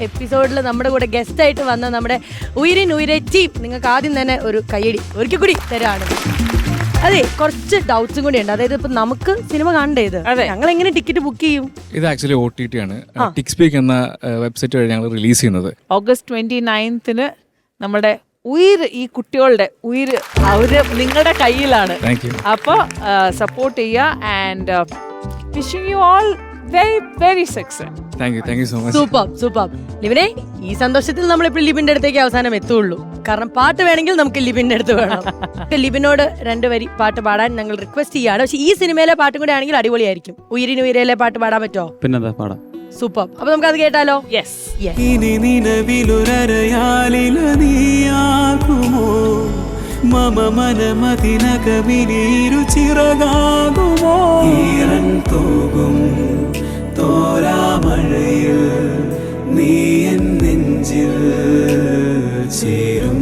എപ്പിസോഡിൽ നമ്മുടെ കൂടെ ഗസ്റ്റ് ആയിട്ട് വന്ന നമ്മുടെ ഉയിരിൻ ഉയിരെ ടീം നിങ്ങൾക്ക് ആദ്യം തന്നെ ഒരു കയ്യടി ഒരിക്കൽ കൂടി തരാണ്. അതെ, കുറച്ച് ഡൗട്ട്സും കൂടി ഉണ്ട്. അതായത് ഇപ്പൊ നമുക്ക് സിനിമ കാണണ്ടേ, ഇത് ഞങ്ങൾ എങ്ങനെ ടിക്കറ്റ് ബുക്ക് ചെയ്യും? ഇത് ആക്ച്വലി OTT ആണ്. ടിക്സ്പീക്ക് എന്ന വെബ്സൈറ്റ് വഴി ഞങ്ങൾ റിലീസ് ചെയ്യുന്നത്. ഓഗസ്റ്റ് 29 നമ്മുടെ ഉയിര്, ഈ കുട്ടികളുടെ ഉയിര് അവര് നിങ്ങളുടെ കയ്യിലാണ്. അപ്പോൾ സപ്പോർട്ട് ചെയ്യുക. And wishing you all very very success. Thank you so much. Super ലിബിനെ, ഈ സന്തോഷത്തിൽ നമ്മളിപ്പോൾ ലിബിന്റെ അടുത്തേക്ക് അവസാനം എത്തുള്ളൂ. കാരണം പാട്ട് വേണമെങ്കിൽ നമുക്ക് ലിബിന്റെ അടുത്ത് വേണം. ലിബിനോട് 2 വരി പാട്ട് പാടാൻ ഞങ്ങൾ റിക്വസ്റ്റ് ചെയ്യാണ്. പക്ഷെ ഈ സിനിമയിലെ പാട്ടും കൂടെ ആണെങ്കിൽ അടിപൊളിയായിരിക്കും. ഉയിരിൻ ഉയിരയിലെ പാട്ട് പാടാൻ പറ്റുമോ? പിന്നെന്താ, പാടാം. സൂപ്പർ. അപ്പൊ നമുക്ക് അത് കേട്ടാലോ? യെസ്. ഇനി നിലവിലൊരയാലില നീയാകുമോ, മമ മനമതിനകമിനീരു ചിറകാകുമോ, ഈറൻ തോകും തോരാമഴയിൽ നീ എൻ നെഞ്ചിൽ ചേരും